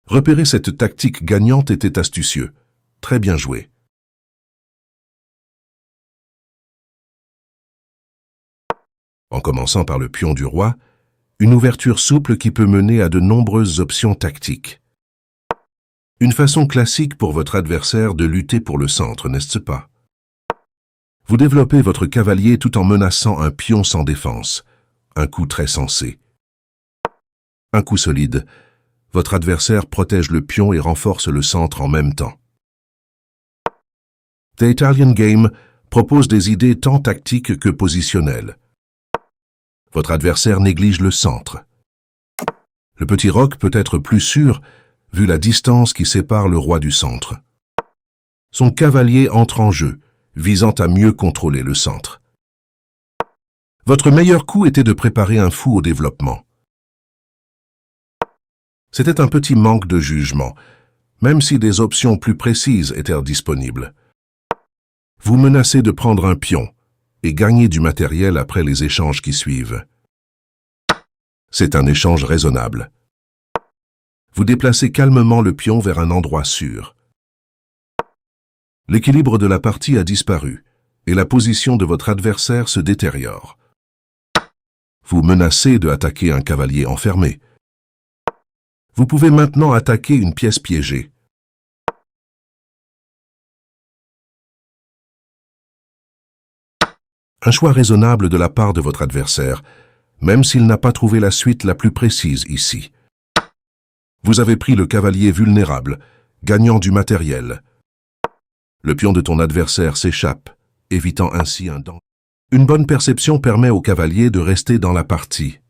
Repérer cette tactique gagnante était astucieux. Très bien joué. En commençant par le pion du roi, une ouverture souple qui peut mener à de nombreuses options tactiques. Une façon classique pour votre adversaire de lutter pour le centre, n'est-ce pas? Vous développez votre cavalier tout en menaçant un pion sans défense. Un coup très sensé. Un coup solide. Votre adversaire protège le pion et renforce le centre en même temps. The Italian Game propose des idées tant tactiques que positionnelles. Votre adversaire néglige le centre. Le petit roc peut être plus sûr, vu la distance qui sépare le roi du centre. Son cavalier entre en jeu, visant à mieux contrôler le centre. Votre meilleur coup était de préparer un fou au développement. C'était un petit manque de jugement, même si des options plus précises étaient disponibles. Vous menacez de prendre un pion et gagner du matériel après les échanges qui suivent. C'est un échange raisonnable. Vous déplacez calmement le pion vers un endroit sûr. L'équilibre de la partie a disparu et la position de votre adversaire se détériore. Vous menacez de attaquer un cavalier enfermé. Vous pouvez maintenant attaquer une pièce piégée. Un choix raisonnable de la part de votre adversaire, même s'il n'a pas trouvé la suite la plus précise ici. Vous avez pris le cavalier vulnérable, gagnant du matériel. Le pion de ton adversaire s'échappe, évitant ainsi un danger. Une bonne perception permet au cavalier de rester dans la partie.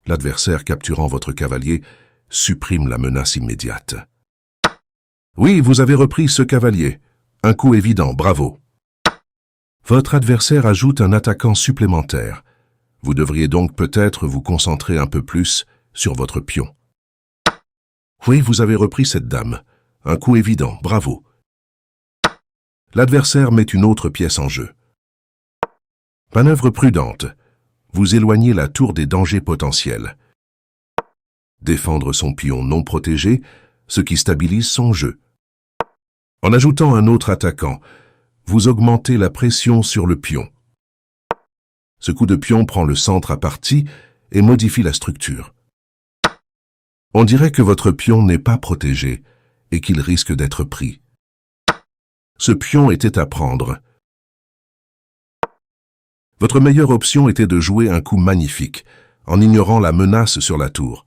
L'adversaire capturant votre cavalier supprime la menace immédiate. Oui, vous avez repris ce cavalier. Un coup évident, bravo. Votre adversaire ajoute un attaquant supplémentaire. Vous devriez donc peut-être vous concentrer un peu plus sur votre pion. Oui, vous avez repris cette dame. Un coup évident, bravo. L'adversaire met une autre pièce en jeu. Manœuvre prudente. Vous éloignez la tour des dangers potentiels. Défendre son pion non protégé, ce qui stabilise son jeu. En ajoutant un autre attaquant, vous augmentez la pression sur le pion. Ce coup de pion prend le centre à partie et modifie la structure. On dirait que votre pion n'est pas protégé et qu'il risque d'être pris. Ce pion était à prendre. Votre meilleure option était de jouer un coup magnifique, en ignorant la menace sur la tour.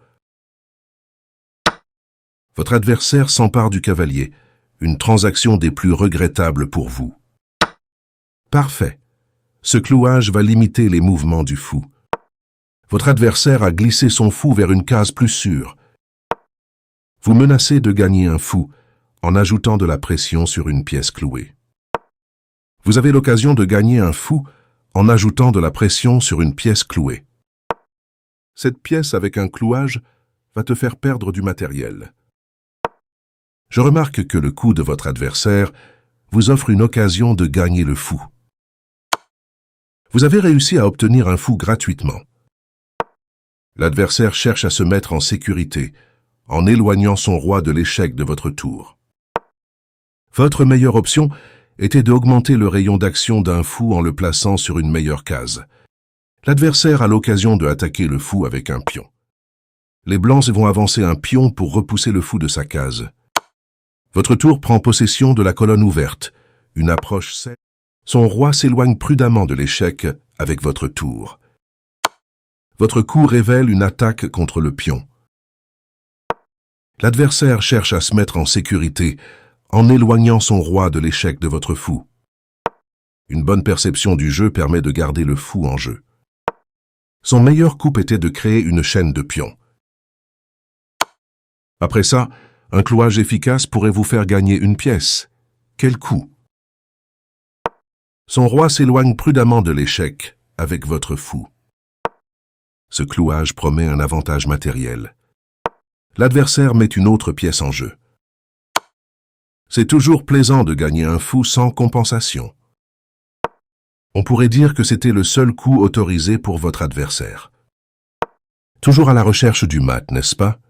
Votre adversaire s'empare du cavalier, une transaction des plus regrettables pour vous. Parfait. Ce clouage va limiter les mouvements du fou. Votre adversaire a glissé son fou vers une case plus sûre. Vous menacez de gagner un fou en ajoutant de la pression sur une pièce clouée. Vous avez l'occasion de gagner un fou en ajoutant de la pression sur une pièce clouée. Cette pièce avec un clouage va te faire perdre du matériel. Je remarque que le coup de votre adversaire vous offre une occasion de gagner le fou. Vous avez réussi à obtenir un fou gratuitement. L'adversaire cherche à se mettre en sécurité en éloignant son roi de l'échec de votre tour. Votre meilleure option était d'augmenter le rayon d'action d'un fou en le plaçant sur une meilleure case. L'adversaire a l'occasion de attaquer le fou avec un pion. Les blancs vont avancer un pion pour repousser le fou de sa case. Votre tour prend possession de la colonne ouverte, une approche saine. Son roi s'éloigne prudemment de l'échec avec votre tour. Votre coup révèle une attaque contre le pion. L'adversaire cherche à se mettre en sécurité en éloignant son roi de l'échec de votre fou. Une bonne perception du jeu permet de garder le fou en jeu. Son meilleur coup était de créer une chaîne de pions. Après ça, un clouage efficace pourrait vous faire gagner une pièce. Quel coup! Son roi s'éloigne prudemment de l'échec avec votre fou. Ce clouage promet un avantage matériel. L'adversaire met une autre pièce en jeu. C'est toujours plaisant de gagner un fou sans compensation. On pourrait dire que c'était le seul coup autorisé pour votre adversaire. Toujours à la recherche du mat, n'est-ce pas?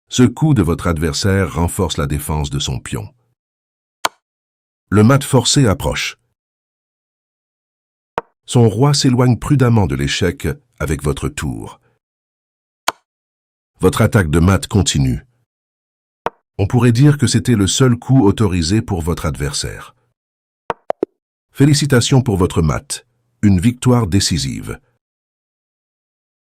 Ce coup de votre adversaire renforce la défense de son pion. Le mat forcé approche. Son roi s'éloigne prudemment de l'échec avec votre tour. Votre attaque de mat continue. On pourrait dire que c'était le seul coup autorisé pour votre adversaire. Félicitations pour votre mat, une victoire décisive.